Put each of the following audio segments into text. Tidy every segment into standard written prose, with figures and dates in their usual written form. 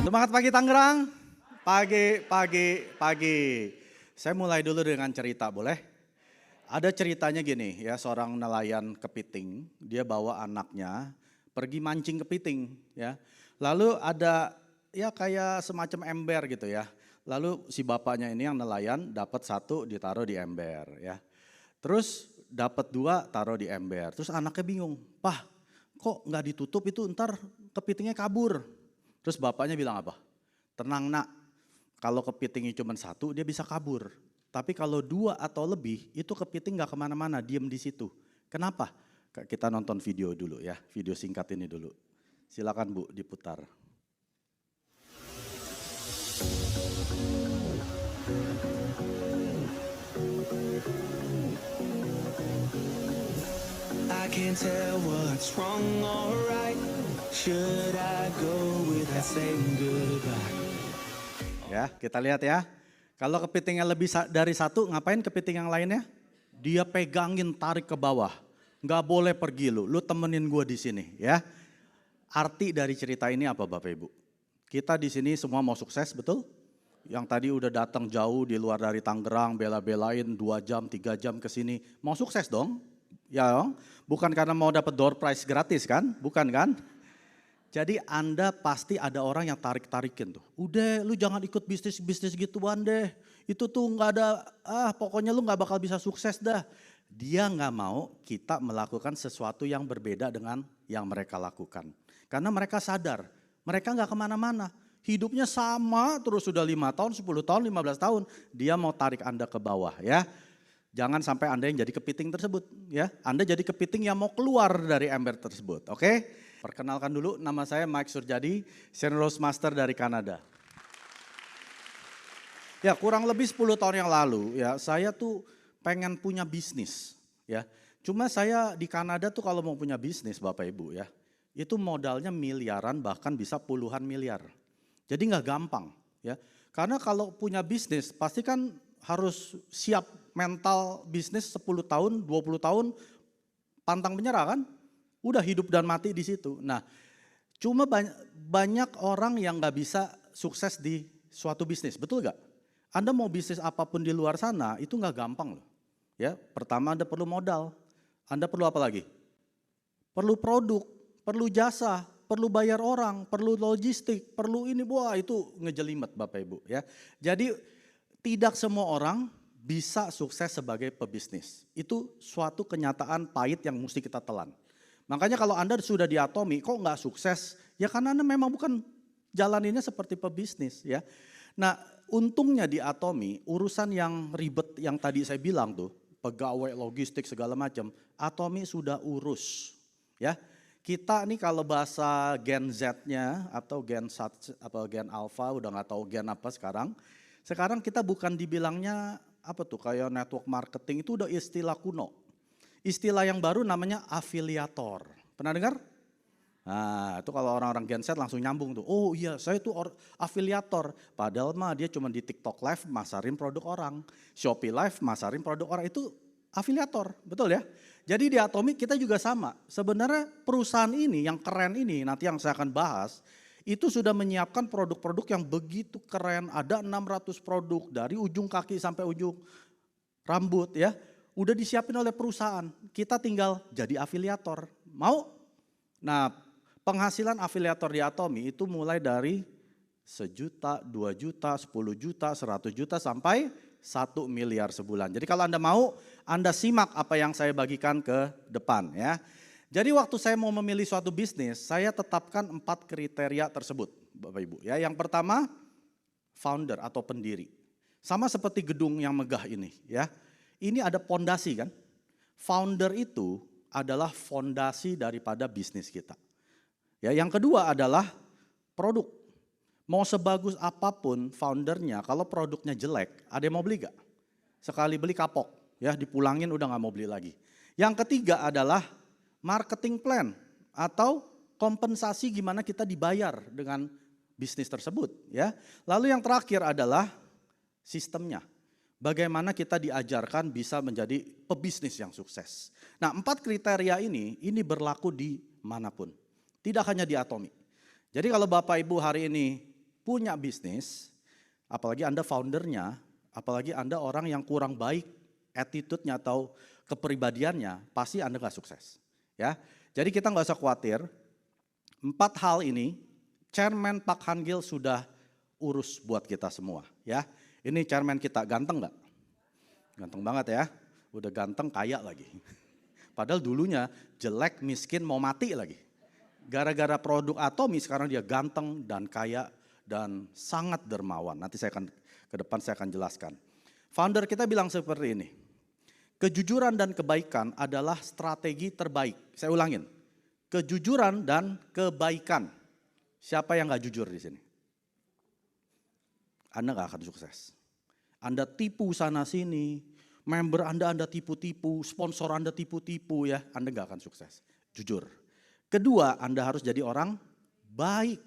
Semangat pagi Tangerang. Pagi. Saya mulai dulu dengan cerita, boleh? Ada ceritanya gini ya, seorang nelayan kepiting, dia bawa anaknya pergi mancing kepiting ya. Lalu ada ya kayak semacam ember gitu ya. Lalu si bapaknya ini yang nelayan dapat satu ditaruh di ember ya. Terus dapat dua taruh di ember. Terus anaknya bingung, "Pah, kok nggak ditutup itu ntar kepitingnya kabur." Terus bapaknya bilang apa? "Tenang nak, kalau kepitingnya cuma satu dia bisa kabur. Tapi kalau dua atau lebih itu kepiting gak kemana-mana, diem di situ. Kenapa? Kita nonton video dulu ya, video singkat ini dulu. Silakan Bu diputar. I can't tell what's wrong or right. Should I go without saying goodbye? Ya, kita lihat ya. Kalau kepitingnya lebih dari satu, ngapain kepiting yang lainnya? Dia pegangin, tarik ke bawah. Nggak boleh pergi lu temenin gue di sini ya. Arti dari cerita ini apa Bapak Ibu? Kita di sini semua mau sukses, betul? Yang tadi udah datang jauh di luar dari Tangerang, bela-belain 2 jam, 3 jam ke sini. Mau sukses dong? Ya dong? Bukan karena mau dapat door prize gratis kan? Bukan kan? Jadi Anda pasti ada orang yang tarik-tarikin tuh. Udah lu jangan ikut bisnis-bisnis gituan deh. Itu tuh nggak ada, pokoknya lu nggak bakal bisa sukses dah. Dia nggak mau kita melakukan sesuatu yang berbeda dengan yang mereka lakukan. Karena mereka sadar, mereka nggak kemana-mana. Hidupnya sama terus sudah 5 tahun, 10 tahun, 15 tahun. Dia mau tarik Anda ke bawah ya. Jangan sampai Anda yang jadi kepiting tersebut ya. Anda jadi kepiting yang mau keluar dari ember tersebut, oke? Perkenalkan dulu, nama saya Mike Surjadi, Senior Roastmaster dari Kanada. Ya kurang lebih 10 tahun yang lalu ya saya tuh pengen punya bisnis ya. Cuma saya di Kanada tuh kalau mau punya bisnis Bapak Ibu ya, itu modalnya miliaran bahkan bisa puluhan miliar. Jadi nggak gampang ya. Karena kalau punya bisnis pasti kan harus siap mental bisnis 10 tahun, 20 tahun pantang menyerah kan? Udah hidup dan mati di situ. Nah, cuma banyak orang yang nggak bisa sukses di suatu bisnis, betul nggak? Anda mau bisnis apapun di luar sana itu nggak gampang loh. Ya, pertama Anda perlu modal, Anda perlu apa lagi? Perlu produk, perlu jasa, perlu bayar orang, perlu logistik, perlu ini, wah itu ngejelimet Bapak Ibu ya. Jadi tidak semua orang bisa sukses sebagai pebisnis. Itu suatu kenyataan pahit yang mesti kita telan. Makanya kalau Anda sudah di Atomi kok nggak sukses, ya karena Anda memang bukan jalaninnya seperti pebisnis ya. Nah untungnya di Atomi urusan yang ribet yang tadi saya bilang tuh, pegawai logistik segala macam, Atomi sudah urus ya. Kita nih kalau bahasa Gen Z-nya atau Gen Alpha udah nggak tahu Gen apa sekarang. Sekarang kita bukan dibilangnya apa tuh kayak network marketing itu udah istilah kuno. Istilah yang baru namanya afiliator. Pernah dengar? Nah itu kalau orang-orang Gen Z langsung nyambung tuh. Oh iya saya itu afiliator. Padahal mah dia cuma di TikTok Live masarin produk orang. Shopee Live masarin produk orang itu afiliator. Betul ya? Jadi di Atomic kita juga sama. Sebenarnya perusahaan ini yang keren ini nanti yang saya akan bahas. Itu sudah menyiapkan produk-produk yang begitu keren. Ada 600 produk dari ujung kaki sampai ujung rambut ya. Udah disiapin oleh perusahaan, kita tinggal jadi afiliator. Mau? Nah penghasilan afiliator di Atomi itu mulai dari 1 juta, 2 juta, 10 juta, 100 juta sampai 1 miliar sebulan. Jadi kalau Anda mau, Anda simak apa yang saya bagikan ke depan ya. Jadi waktu saya mau memilih suatu bisnis, saya tetapkan 4 kriteria tersebut Bapak Ibu. Ya, yang pertama founder atau pendiri. Sama seperti gedung yang megah ini ya. Ini ada fondasi kan, founder itu adalah fondasi daripada bisnis kita. Ya, yang kedua adalah produk. Mau sebagus apapun foundernya, kalau produknya jelek, ada yang mau beli gak? Sekali beli kapok, ya dipulangin udah gak mau beli lagi. Yang ketiga adalah marketing plan atau kompensasi gimana kita dibayar dengan bisnis tersebut. Ya. Lalu yang terakhir adalah sistemnya. Bagaimana kita diajarkan bisa menjadi pebisnis yang sukses. Nah 4 kriteria ini berlaku di manapun. Tidak hanya di Atomi. Jadi kalau Bapak Ibu hari ini punya bisnis, apalagi Anda foundernya, apalagi Anda orang yang kurang baik attitude-nya atau kepribadiannya, pasti Anda nggak sukses. Ya, jadi kita nggak usah khawatir. 4 hal ini, Chairman Pak Han Gil sudah urus buat kita semua. Ya, ini Chairman kita ganteng nggak? Ganteng banget ya, udah ganteng kaya lagi. Padahal dulunya jelek, miskin, mau mati lagi. Gara-gara produk Atomi sekarang dia ganteng dan kaya dan sangat dermawan. Nanti ke depan saya akan jelaskan. Founder kita bilang seperti ini. Kejujuran dan kebaikan adalah strategi terbaik. Saya ulangin. Kejujuran dan kebaikan. Siapa yang gak jujur di sini? Anda gak akan sukses. Anda tipu sana sini, member Anda tipu-tipu, sponsor Anda tipu-tipu ya, Anda gak akan sukses. Jujur. Kedua, Anda harus jadi orang baik.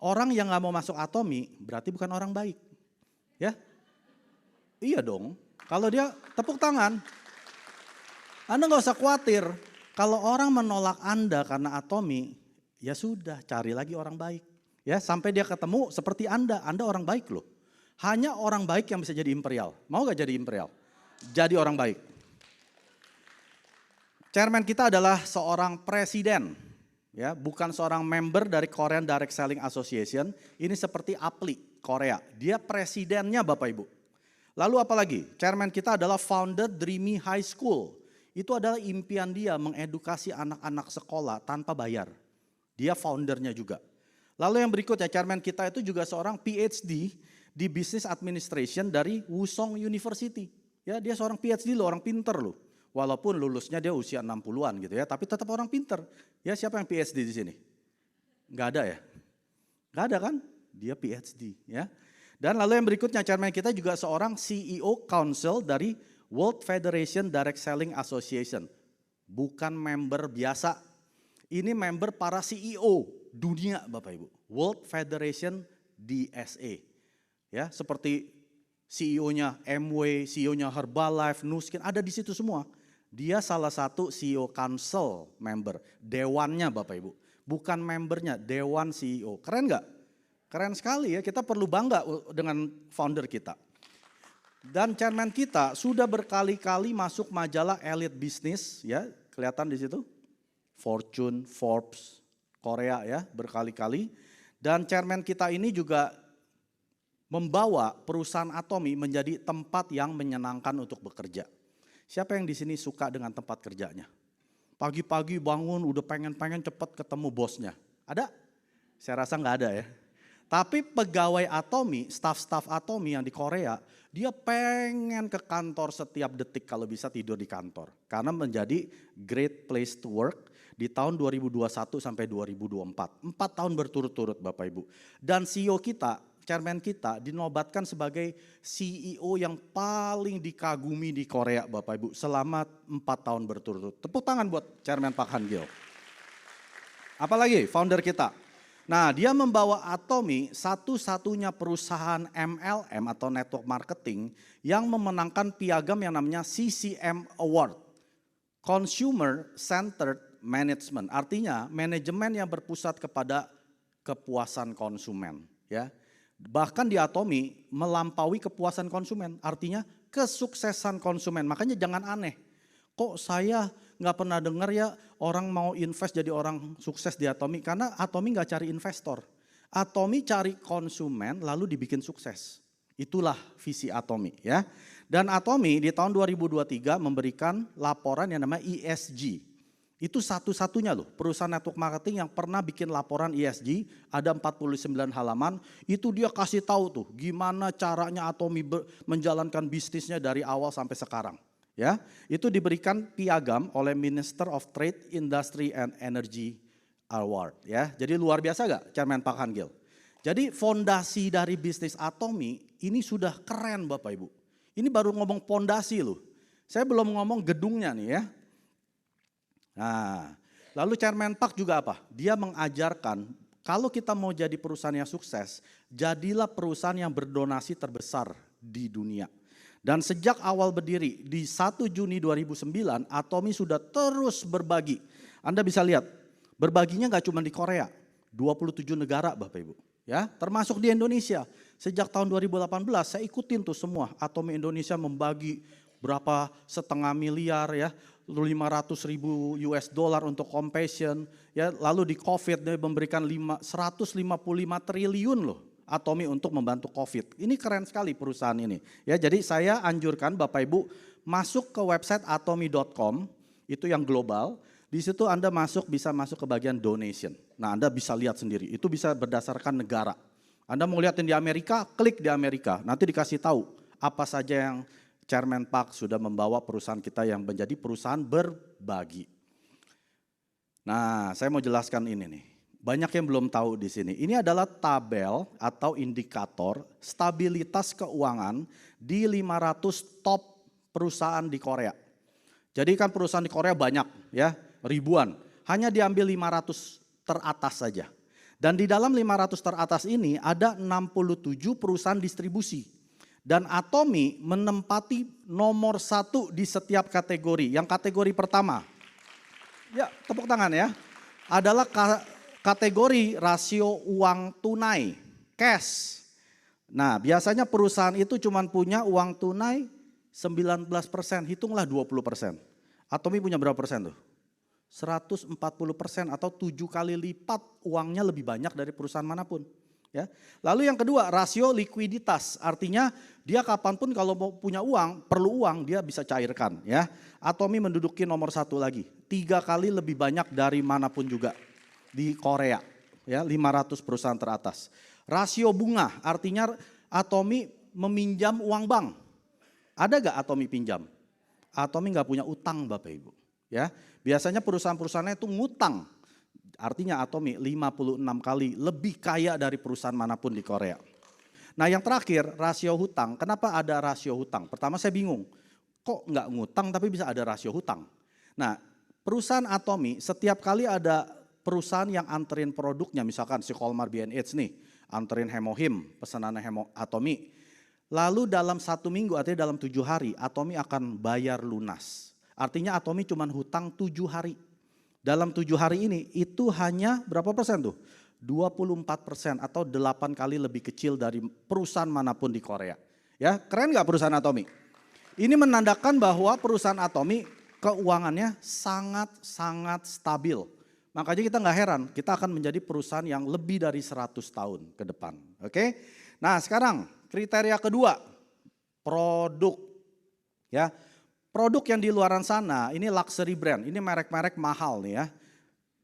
Orang yang gak mau masuk Atomi berarti bukan orang baik. Ya, iya dong. Kalau dia tepuk tangan, Anda gak usah khawatir. Kalau orang menolak Anda karena Atomi, ya sudah cari lagi orang baik. Ya, sampai dia ketemu seperti Anda orang baik loh. Hanya orang baik yang bisa jadi imperial. Mau gak jadi imperial? Jadi orang baik. Chairman kita adalah seorang presiden. Ya, bukan seorang member dari Korean Direct Selling Association. Ini seperti APLI Korea. Dia presidennya Bapak Ibu. Lalu apalagi? Chairman kita adalah founder Dreamy High School. Itu adalah impian dia mengedukasi anak-anak sekolah tanpa bayar. Dia foundernya juga. Lalu yang berikutnya, chairman kita itu juga seorang PhD di Business Administration dari Wusong University. Ya, dia seorang PhD loh, orang pinter loh. Walaupun lulusnya dia usia 60-an gitu ya, tapi tetap orang pinter. Ya, siapa yang PhD di sini? Nggak ada ya? Nggak ada kan? Dia PhD ya. Dan lalu yang berikutnya, chairman kita juga seorang CEO Council dari World Federation Direct Selling Association. Bukan member biasa. Ini member para CEO dunia Bapak Ibu. World Federation DSA. Ya, seperti CEO-nya Amway, CEO-nya Herbalife, Nuskin, ada di situ semua. Dia salah satu CEO Council member, dewannya Bapak Ibu. Bukan membernya, dewan CEO. Keren gak? Keren sekali ya, kita perlu bangga dengan founder kita. Dan chairman kita sudah berkali-kali masuk majalah Elite Business, ya kelihatan di situ. Fortune, Forbes, Korea ya, berkali-kali. Dan chairman kita ini juga membawa perusahaan Atomi menjadi tempat yang menyenangkan untuk bekerja. Siapa yang di sini suka dengan tempat kerjanya? Pagi-pagi bangun udah pengen cepat ketemu bosnya. Ada? Saya rasa nggak ada ya. Tapi pegawai Atomi, staff-staff Atomi yang di Korea, dia pengen ke kantor setiap detik kalau bisa tidur di kantor. Karena menjadi great place to work di tahun 2021 sampai 2024. 4 tahun berturut-turut Bapak Ibu. Dan CEO kita, chairman kita dinobatkan sebagai CEO yang paling dikagumi di Korea Bapak Ibu selama 4 tahun berturut-turut. Tepuk tangan buat chairman Pak Han Gil. Apalagi founder kita. Nah, dia membawa Atomi satu-satunya perusahaan MLM atau network marketing yang memenangkan piagam yang namanya CCM Award. Consumer Centered Management, artinya manajemen yang berpusat kepada kepuasan konsumen. Ya. Bahkan di Atomi melampaui kepuasan konsumen, artinya kesuksesan konsumen. Makanya jangan aneh, kok saya nggak pernah dengar ya orang mau invest jadi orang sukses di Atomi. Karena Atomi nggak cari investor. Atomi cari konsumen lalu dibikin sukses. Itulah visi Atomi ya. Dan Atomi di tahun 2023 memberikan laporan yang namanya ESG. Itu satu-satunya loh perusahaan network marketing yang pernah bikin laporan ESG, ada 49 halaman, itu dia kasih tahu tuh gimana caranya Atomi menjalankan bisnisnya dari awal sampai sekarang. Ya, itu diberikan piagam oleh Minister of Trade, Industry and Energy Award ya. Jadi luar biasa gak Chairman Pak Han Gil? Jadi fondasi dari bisnis Atomi ini sudah keren Bapak Ibu. Ini baru ngomong fondasi loh. Saya belum ngomong gedungnya nih ya. Nah, lalu Chairman Pak juga apa? Dia mengajarkan kalau kita mau jadi perusahaan yang sukses, jadilah perusahaan yang berdonasi terbesar di dunia. Dan sejak awal berdiri di 1 Juni 2009, Atomi sudah terus berbagi. Anda bisa lihat, berbaginya gak cuma di Korea, 27 negara Bapak Ibu. ya, termasuk di Indonesia. Sejak tahun 2018 saya ikutin tuh semua. Atomi Indonesia membagi berapa 1,5 miliar ya, 500.000 US dollar untuk compassion, ya, lalu di COVID dia memberikan 155 triliun loh Atomi untuk membantu COVID. Ini keren sekali perusahaan ini. Ya, jadi saya anjurkan Bapak Ibu masuk ke website atomi.com, itu yang global. Di situ Anda bisa masuk ke bagian donation. Nah, Anda bisa lihat sendiri, itu bisa berdasarkan negara. Anda mau lihatin di Amerika, klik di Amerika. Nanti dikasih tahu apa saja yang Chairman Park sudah membawa perusahaan kita yang menjadi perusahaan berbagi. Nah, saya mau jelaskan ini nih. Banyak yang belum tahu di sini. Ini adalah tabel atau indikator stabilitas keuangan di 500 top perusahaan di Korea. Jadi kan perusahaan di Korea banyak ya, ribuan. Hanya diambil 500 teratas saja. Dan di dalam 500 teratas ini ada 67 perusahaan distribusi. Dan Atomi menempati nomor 1 di setiap kategori. Yang kategori pertama, ya tepuk tangan ya, adalah kategori rasio uang tunai, cash. Nah biasanya perusahaan itu cuma punya uang tunai 19%, hitunglah 20%. Atomi punya berapa persen tuh? 140% atau 7 kali lipat uangnya lebih banyak dari perusahaan manapun. Ya. Lalu yang kedua, rasio likuiditas, artinya dia kapanpun kalau mau punya uang, perlu uang, dia bisa cairkan. Ya. Atomi menduduki nomor 1 lagi, 3 kali lebih banyak dari manapun juga di Korea. Ya, 500 perusahaan teratas. Rasio bunga, artinya Atomi meminjam uang bank. Ada gak Atomi pinjam? Atomi gak punya utang Bapak Ibu. Ya, biasanya perusahaan-perusahaannya itu ngutang. Artinya Atomi 56 kali lebih kaya dari perusahaan manapun di Korea. Nah yang terakhir rasio hutang. Kenapa ada rasio hutang? Pertama saya bingung. Kok nggak ngutang tapi bisa ada rasio hutang? Nah perusahaan Atomi setiap kali ada perusahaan yang anterin produknya. Misalkan si Colmar B&H nih anterin Hemohim, pesanannya Atomi. Lalu dalam 1 minggu artinya dalam 7 hari Atomi akan bayar lunas. Artinya Atomi cuma hutang 7 hari. Dalam 7 hari ini itu hanya berapa persen tuh? 24% atau 8 kali lebih kecil dari perusahaan manapun di Korea. Ya, keren gak perusahaan Atomi? Ini menandakan bahwa perusahaan Atomi keuangannya sangat-sangat stabil. Makanya kita gak heran, kita akan menjadi perusahaan yang lebih dari 100 tahun ke depan. Oke? Nah sekarang kriteria kedua, produk. Ya. Produk yang di luaran sana ini luxury brand, ini merek-merek mahal nih ya.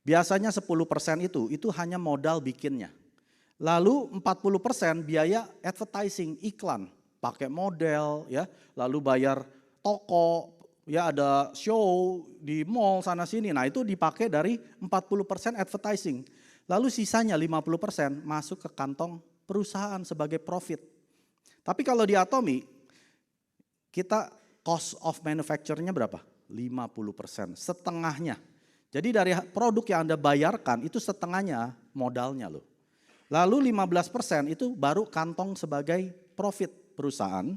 Biasanya 10% itu hanya modal bikinnya. Lalu 40% biaya advertising, iklan, pakai model ya, lalu bayar toko, ya ada show di mall sana sini. Nah itu dipakai dari 40% advertising. Lalu sisanya 50% masuk ke kantong perusahaan sebagai profit. Tapi kalau di Atomi kita cost of manufacture-nya berapa? 50%, setengahnya. Jadi dari produk yang Anda bayarkan itu setengahnya modalnya loh. Lalu 15% itu baru kantong sebagai profit perusahaan.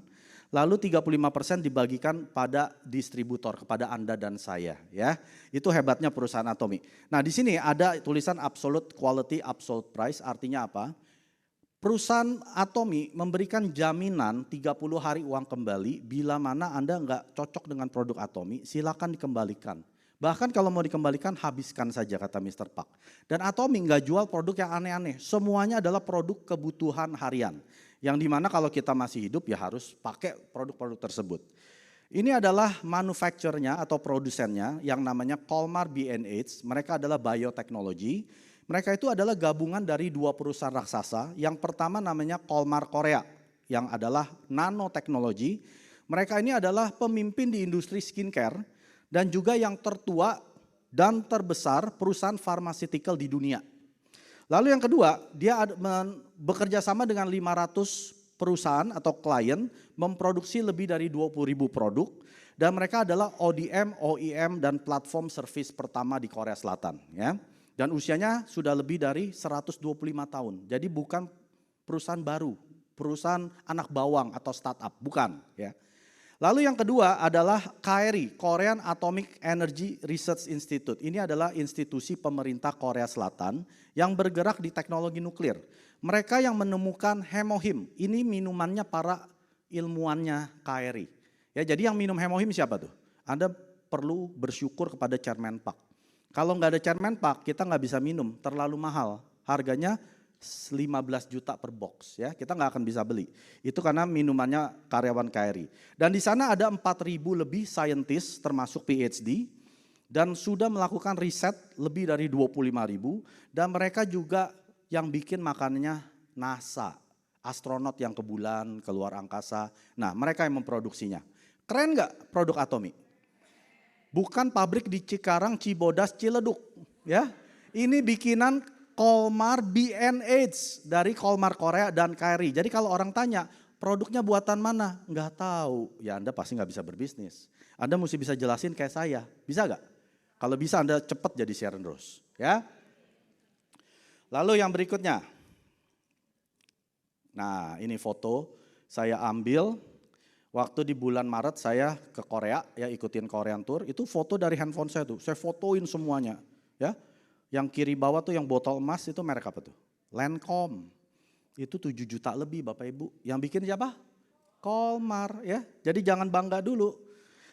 Lalu 35% dibagikan pada distributor, kepada Anda dan saya ya. Itu hebatnya perusahaan Atomi. Nah di sini ada tulisan absolute quality, absolute price, artinya apa? Perusahaan Atomi memberikan jaminan 30 hari uang kembali, bila mana Anda nggak cocok dengan produk Atomi, silakan dikembalikan. Bahkan kalau mau dikembalikan habiskan saja kata Mr. Park. Dan Atomi nggak jual produk yang aneh-aneh, semuanya adalah produk kebutuhan harian. Yang dimana kalau kita masih hidup ya harus pakai produk-produk tersebut. Ini adalah manufakturnya atau produsennya yang namanya Colmar B&H, mereka adalah bioteknologi. Mereka itu adalah gabungan dari 2 perusahaan raksasa. Yang pertama namanya Colmar Korea yang adalah nanoteknologi. Mereka ini adalah pemimpin di industri skincare dan juga yang tertua dan terbesar perusahaan pharmaceutical di dunia. Lalu yang kedua, dia bekerja sama dengan 500 perusahaan atau klien memproduksi lebih dari 20.000 produk dan mereka adalah ODM, OEM dan platform service pertama di Korea Selatan ya. Dan usianya sudah lebih dari 125 tahun. Jadi bukan perusahaan baru, perusahaan anak bawang atau startup, bukan ya. Lalu yang kedua adalah KRI, Korean Atomic Energy Research Institute. Ini adalah institusi pemerintah Korea Selatan yang bergerak di teknologi nuklir. Mereka yang menemukan hemohim, ini minumannya para ilmuannya KRI. Ya, jadi yang minum hemohim siapa tuh? Anda perlu bersyukur kepada Chairman Park. Kalau nggak ada Chairman Park, kita nggak bisa minum, terlalu mahal. Harganya 15 juta per box, ya kita nggak akan bisa beli. Itu karena minumannya karyawan KRI. Dan di sana ada 4.000 lebih scientist termasuk PhD dan sudah melakukan riset lebih dari 25.000 dan mereka juga yang bikin makanannya NASA, astronot yang ke bulan, keluar angkasa. Nah mereka yang memproduksinya. Keren nggak produk Atomy? Bukan pabrik di Cikarang, Cibodas, Ciledug, ya. Ini bikinan Kolmar B&H dari Kolmar Korea dan KRI. Jadi kalau orang tanya produknya buatan mana? Nggak tahu. Ya Anda pasti nggak bisa berbisnis. Anda mesti bisa jelasin kayak saya. Bisa nggak? Kalau bisa Anda cepat jadi Sharon Rose. Ya. Lalu yang berikutnya. Nah ini foto saya ambil waktu di bulan Maret saya ke Korea ya ikutin Korean Tour. Itu foto dari handphone saya tuh. Saya fotoin semuanya. Ya. Yang kiri bawah tuh yang botol emas itu merek apa tuh? Lancome. Itu 7 juta lebih Bapak Ibu. Yang bikin siapa? Kolmar ya. Jadi jangan bangga dulu.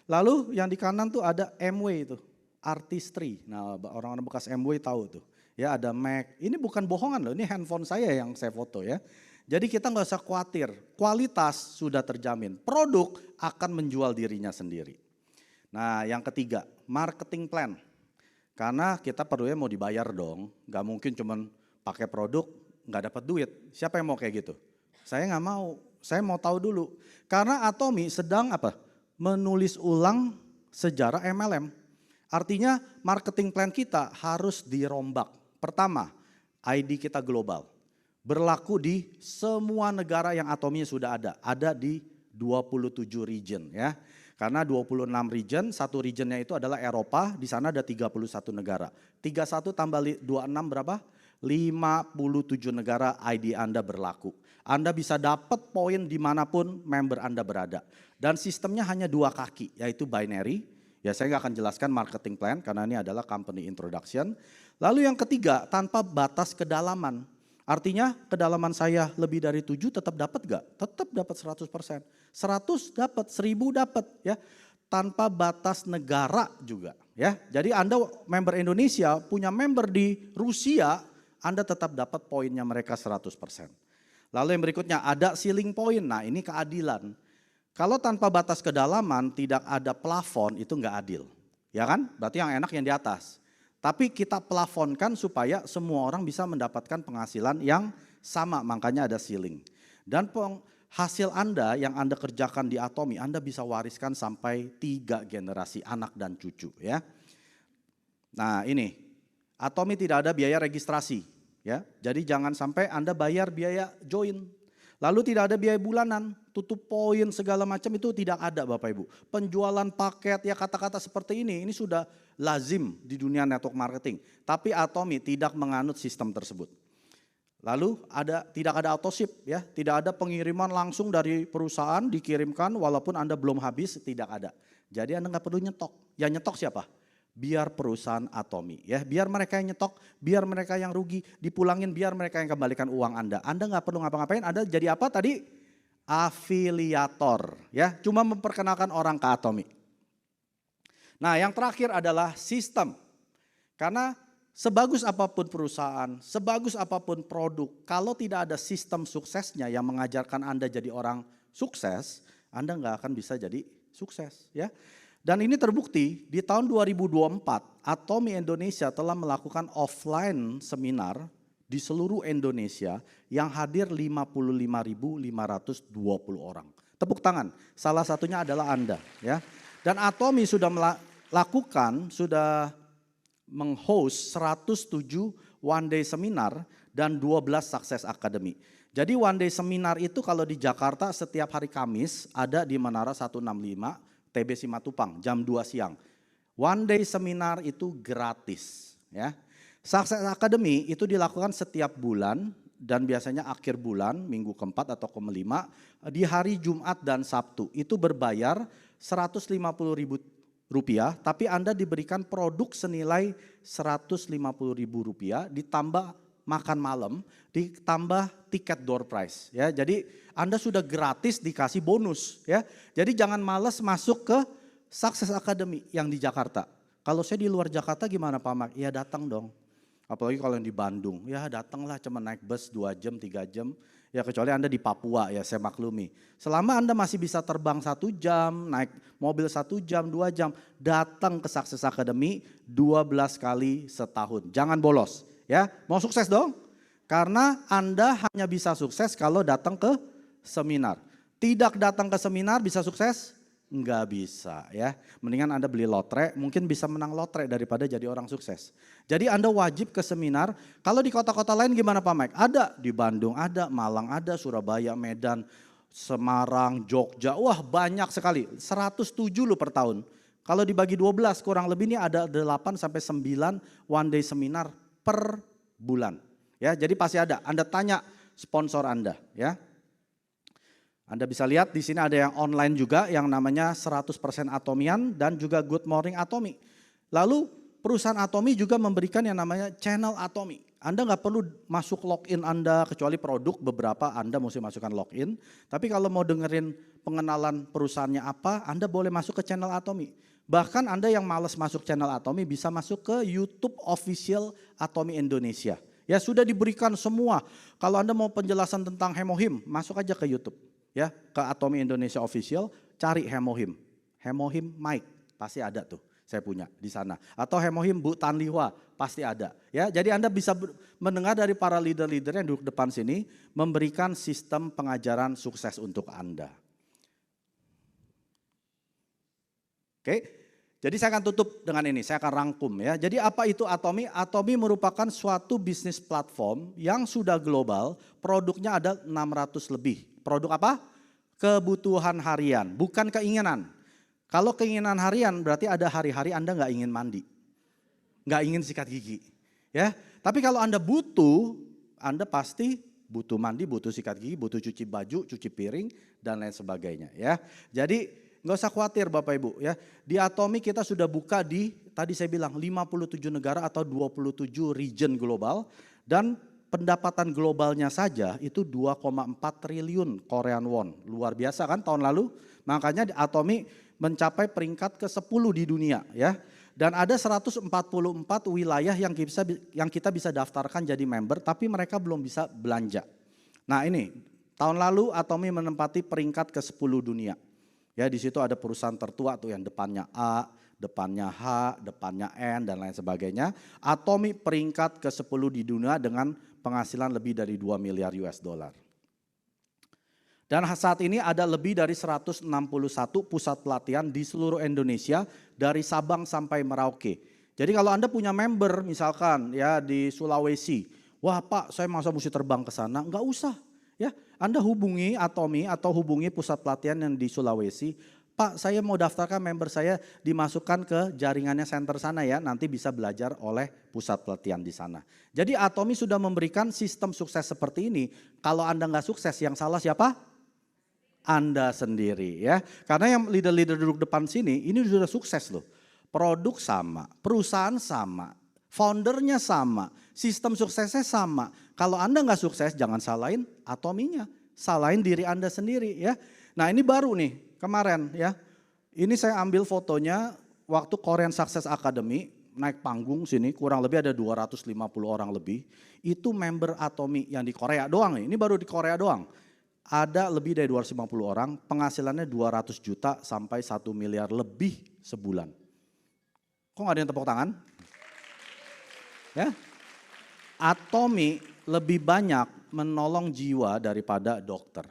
Lalu yang di kanan tuh ada MW itu. Artistry. Nah orang-orang bekas MW tahu tuh. Ya ada Mac. Ini bukan bohongan loh. Ini handphone saya yang saya foto ya. Jadi kita nggak usah khawatir. Kualitas sudah terjamin. Produk akan menjual dirinya sendiri. Nah yang ketiga, marketing plan. Karena kita perlunya mau dibayar dong, nggak mungkin cuman pakai produk nggak dapat duit. Siapa yang mau kayak gitu? Saya nggak mau, saya mau tahu dulu. Karena Atomy sedang apa? Menulis ulang sejarah MLM. Artinya marketing plan kita harus dirombak. Pertama, ID kita global. Berlaku di semua negara yang Atomy sudah ada di 27 region ya. Karena 26 region, satu regionnya itu adalah Eropa, di sana ada 31 negara. 31 tambah 26 berapa? 57 negara ID Anda berlaku. Anda bisa dapat poin dimanapun member Anda berada. Dan sistemnya hanya 2 kaki, yaitu binary. Ya saya nggak akan jelaskan marketing plan karena ini adalah company introduction. Lalu yang ketiga, tanpa batas kedalaman. Artinya kedalaman saya lebih dari 7 tetap dapat gak? Tetap dapat 100%. 100 dapat, 1000 dapat ya. Tanpa batas negara juga ya. Jadi Anda member Indonesia punya member di Rusia, Anda tetap dapat poinnya mereka 100%. Lalu yang berikutnya ada ceiling point. Nah ini keadilan. Kalau tanpa batas kedalaman tidak ada plafon itu nggak adil. Ya kan? Berarti yang enak yang di atas. Tapi kita plafonkan supaya semua orang bisa mendapatkan penghasilan yang sama, makanya ada ceiling. Dan hasil Anda yang Anda kerjakan di Atomy, Anda bisa wariskan sampai 3 generasi anak dan cucu ya. Nah ini, Atomy tidak ada biaya registrasi ya. Jadi jangan sampai Anda bayar biaya join. Lalu tidak ada biaya bulanan, tutup poin segala macam itu tidak ada Bapak Ibu. Penjualan paket ya kata-kata seperti ini sudah lazim di dunia network marketing. Tapi Atomy tidak menganut sistem tersebut. Lalu tidak ada autoship ya, tidak ada pengiriman langsung dari perusahaan dikirimkan walaupun Anda belum habis, tidak ada. Jadi Anda nggak perlu nyetok. Yang nyetok siapa? Biar perusahaan Atomy ya, biar mereka yang nyetok, biar mereka yang rugi, dipulangin biar mereka yang kembalikan uang Anda. Anda nggak perlu ngapa-ngapain, Anda jadi apa tadi? Afiliator ya, cuma memperkenalkan orang ke Atomy. Nah yang terakhir adalah sistem. Karena sebagus apapun perusahaan, sebagus apapun produk, kalau tidak ada sistem suksesnya yang mengajarkan Anda jadi orang sukses, Anda nggak akan bisa jadi sukses ya. Dan ini terbukti di tahun 2024 Atomy Indonesia telah melakukan offline seminar di seluruh Indonesia yang hadir 55.520 orang. Tepuk tangan, salah satunya adalah Anda ya. Dan Atomy sudah menghost 107 one day seminar dan 12 Success Academy. Jadi one day seminar itu kalau di Jakarta setiap hari Kamis ada di Menara 165 TB Simatupang jam 2 siang. One day seminar itu gratis ya. Success Academy itu dilakukan setiap bulan dan biasanya akhir bulan minggu keempat atau kelima di hari Jumat dan Sabtu. Itu berbayar Rp150.000 tapi Anda diberikan produk senilai Rp150.000 ditambah makan malam, ditambah tiket door prize ya. Jadi Anda sudah gratis dikasih bonus ya. Jadi jangan males masuk ke Success Academy yang di Jakarta. Kalau saya di luar Jakarta gimana Pak Mak? Ya datang dong. Apalagi kalau yang di Bandung, ya datanglah cuma naik bus 2 jam, 3 jam. Ya kecuali Anda di Papua ya saya maklumi. Selama Anda masih bisa terbang 1 jam, naik mobil 1 jam, 2 jam. Datang ke Success Academy 12 kali setahun. Jangan bolos ya, mau sukses dong. Karena Anda hanya bisa sukses kalau datang ke seminar. Tidak datang ke seminar bisa sukses? Enggak bisa ya. Mendingan Anda beli lotre, mungkin bisa menang lotre daripada jadi orang sukses. Jadi Anda wajib ke seminar. Kalau di kota-kota lain gimana Pak Mike? Ada, di Bandung ada, Malang ada, Surabaya, Medan, Semarang, Jogja. Wah banyak sekali, 107 loh per tahun. Kalau dibagi 12 kurang lebih ini ada 8 sampai 9 one day seminar per bulan. Ya, jadi pasti ada. Anda tanya sponsor Anda ya. Anda bisa lihat di sini ada yang online juga yang namanya 100% Atomian dan juga Good Morning Atomy. Lalu perusahaan Atomy juga memberikan yang namanya channel Atomy. Anda nggak perlu masuk login Anda kecuali produk beberapa Anda mesti masukkan login. Tapi kalau mau dengerin pengenalan perusahaannya apa, Anda boleh masuk ke channel Atomy. Bahkan Anda yang malas masuk channel Atomy bisa masuk ke YouTube official Atomy Indonesia. Ya sudah diberikan semua. Kalau Anda mau penjelasan tentang hemohim, masuk aja ke YouTube. Ya, ke Atomy Indonesia Official, cari hemohim. Hemohim Mike, pasti ada tuh, saya punya di sana. Atau hemohim Bu Tanliwa, pasti ada. Ya, jadi Anda bisa mendengar dari para leader-leader yang duduk depan sini, memberikan sistem pengajaran sukses untuk Anda. Oke, jadi saya akan tutup dengan ini, saya akan rangkum ya. Jadi apa itu Atomy? Atomy merupakan suatu bisnis platform yang sudah global, produknya ada 600 lebih. Produk apa? Kebutuhan harian, bukan keinginan. Kalau keinginan harian berarti ada hari-hari Anda nggak ingin mandi, nggak ingin sikat gigi, ya. Tapi kalau Anda butuh, Anda pasti butuh mandi, butuh sikat gigi, butuh cuci baju, cuci piring dan lain sebagainya, ya. Jadi nggak usah khawatir Bapak Ibu, ya. Di Atomy kita sudah buka di tadi saya bilang 57 negara atau 27 region global dan pendapatan globalnya saja itu 2,4 triliun Korean won. Luar biasa kan tahun lalu. Makanya Atomy mencapai peringkat ke-10 di dunia ya. Dan ada 144 wilayah yang kita bisa daftarkan jadi member tapi mereka belum bisa belanja. Nah ini tahun lalu Atomy menempati peringkat ke-10 dunia. Ya di situ ada perusahaan tertua tuh yang depannya A, depannya H, depannya N dan lain sebagainya. Atomy peringkat ke-10 di dunia dengan penghasilan lebih dari 2 miliar US dollar. Dan saat ini ada lebih dari 161 pusat pelatihan di seluruh Indonesia dari Sabang sampai Merauke. Jadi kalau Anda punya member misalkan ya di Sulawesi, wah Pak saya masa mesti terbang ke sana, enggak usah. Ya, Anda hubungi Atomy atau hubungi pusat pelatihan yang di Sulawesi. Pak saya mau daftarkan member saya dimasukkan ke jaringannya center sana ya, nanti bisa belajar oleh pusat pelatihan di sana. Jadi Atomy sudah memberikan sistem sukses seperti ini, kalau Anda nggak sukses yang salah siapa? Anda sendiri ya. Karena yang leader-leader duduk depan sini ini sudah sukses loh. Produk sama, perusahaan sama, foundernya sama, sistem suksesnya sama. Kalau Anda nggak sukses jangan salahin Atomy-nya, salahin diri Anda sendiri ya. Nah ini baru nih. Kemarin ya, ini saya ambil fotonya waktu Korean Success Academy naik panggung sini kurang lebih ada 250 orang lebih. Itu member Atomy yang di Korea doang nih, ini baru di Korea doang. Ada lebih dari 250 orang, penghasilannya 200 juta sampai 1 miliar lebih sebulan. Kok gak ada yang tepuk tangan? Ya, Atomy lebih banyak menolong jiwa daripada dokter.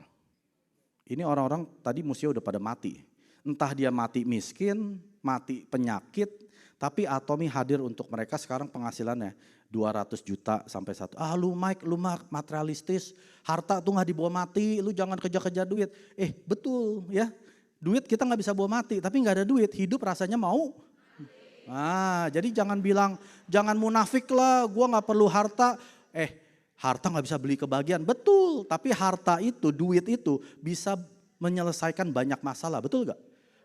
Ini orang-orang tadi musuhnya udah pada mati. Entah dia mati miskin, mati penyakit, tapi Atomy hadir untuk mereka sekarang penghasilannya 200 juta sampai 1. Lu Mike, lu materialistis, harta tuh gak dibawa mati, lu jangan kejar-kejar duit. Betul ya, duit kita gak bisa bawa mati, tapi gak ada duit, hidup rasanya mau. Nah jadi jangan bilang, jangan munafik lah, gua gak perlu harta. Harta gak bisa beli kebahagiaan, betul. Tapi harta itu, duit itu bisa menyelesaikan banyak masalah, betul gak?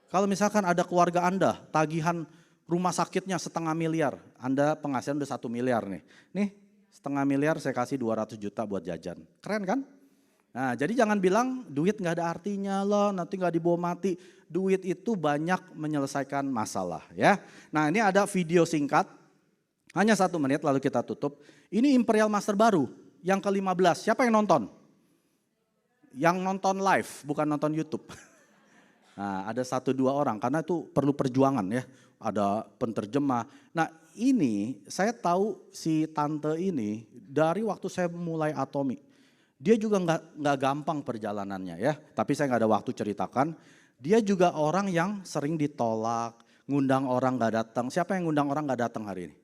Kalau misalkan ada keluarga Anda, tagihan rumah sakitnya 500 miliar, Anda penghasilan udah 1 miliar nih. Nih setengah miliar saya kasih 200 juta buat jajan. Keren kan? Nah, jadi jangan bilang duit nggak ada artinya loh, nanti nggak dibawa mati. Duit itu banyak menyelesaikan masalah ya. Nah, ini ada video singkat, hanya 1 menit lalu kita tutup. Ini Imperial Master baru, yang ke-15. Siapa yang nonton? Yang nonton live, bukan nonton YouTube. Nah, ada 1-2 orang, karena itu perlu perjuangan ya. Ada penterjemah. Nah, ini saya tahu si tante ini dari waktu saya mulai Atomi. Dia juga nggak gampang perjalanannya ya, tapi saya nggak ada waktu ceritakan. Dia juga orang yang sering ditolak, ngundang orang nggak datang. Siapa yang ngundang orang nggak datang hari ini?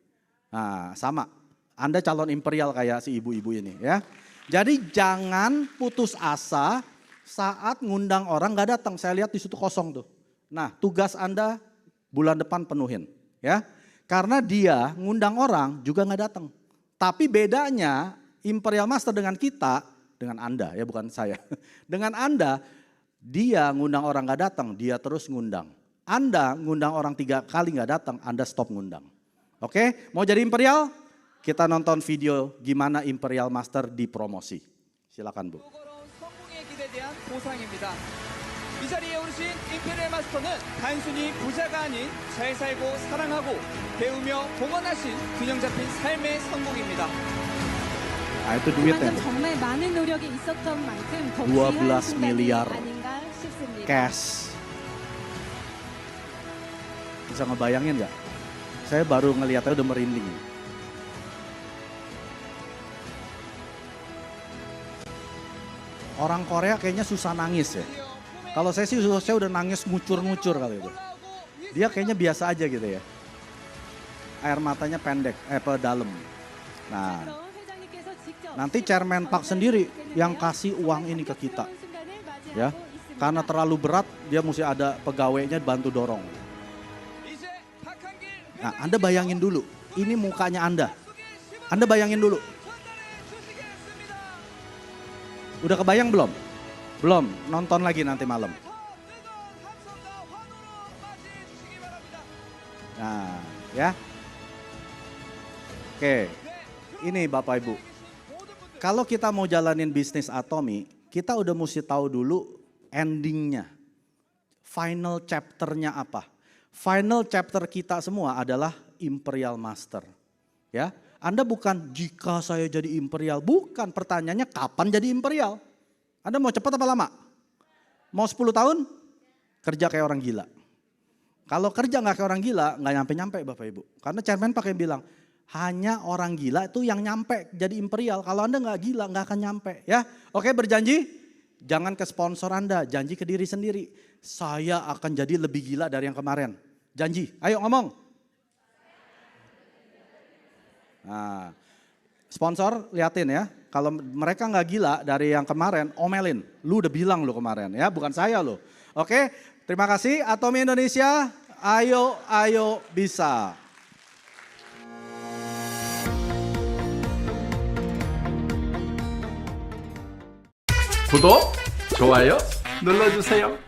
Nah, sama. Anda calon imperial kayak si ibu-ibu ini ya. Jadi jangan putus asa saat ngundang orang nggak datang. Saya lihat di situ kosong tuh. Nah, tugas Anda bulan depan penuhin ya. Karena dia ngundang orang juga nggak datang. Tapi bedanya Imperial Master dengan kita, dengan Anda ya bukan saya. Dengan Anda, dia ngundang orang nggak datang, dia terus ngundang. Anda ngundang orang 3 kali nggak datang, Anda stop ngundang. Oke, mau jadi Imperial? Kita nonton video gimana Imperial Master dipromosi. Silakan Bu. 성공의 길에 대한 보상입니다. 이 자리에 오르신 임페리얼 마스터는 단순히 부자가 아닌 잘 살고 사랑하고 배우며 봉헌하신 균형 잡힌 삶의 성공입니다. Nah itu duitnya. 방금 정말 많은 노력이 있었던 만큼 더 12 귀한 순간이 miliar 아닌가 싶습니다. cash. Bisa ngebayangin nggak? Saya baru ngeliatnya udah merinding. Orang Korea kayaknya susah nangis ya. Kalau saya sih saya udah nangis ngucur-ngucur kali itu. Dia kayaknya biasa aja gitu ya. Air matanya pendek, dalam. Nah, nanti Chairman Park sendiri yang kasih uang ini ke kita. Ya, karena terlalu berat dia mesti ada pegawainya bantu dorong. Nah, Anda bayangin dulu, ini mukanya Anda. Anda bayangin dulu. Udah kebayang belum? Belum, nonton lagi nanti malam. Nah, ya. Oke, ini Bapak Ibu. Kalau kita mau jalanin bisnis Atomi, kita udah mesti tahu dulu endingnya. Final chapternya apa? Final chapter kita semua adalah Imperial Master. Ya, Anda bukan jika saya jadi Imperial, bukan. Pertanyaannya kapan jadi Imperial? Anda mau cepat apa lama? Mau 10 tahun? Kerja kayak orang gila. Kalau kerja nggak kayak orang gila, nggak nyampe-nyampe Bapak Ibu. Karena Chairman pakai bilang, hanya orang gila itu yang nyampe jadi Imperial. Kalau Anda nggak gila, nggak akan nyampe. Ya, oke berjanji? Jangan ke sponsor Anda, janji ke diri sendiri. Saya akan jadi lebih gila dari yang kemarin. Janji, ayo ngomong. Nah, sponsor liatin ya, kalau mereka nggak gila dari yang kemarin, omelin. Lu udah bilang lu kemarin ya, bukan saya lu. Oke, terima kasih Atomi Indonesia, ayo bisa. 구독, 좋아요 눌러주세요.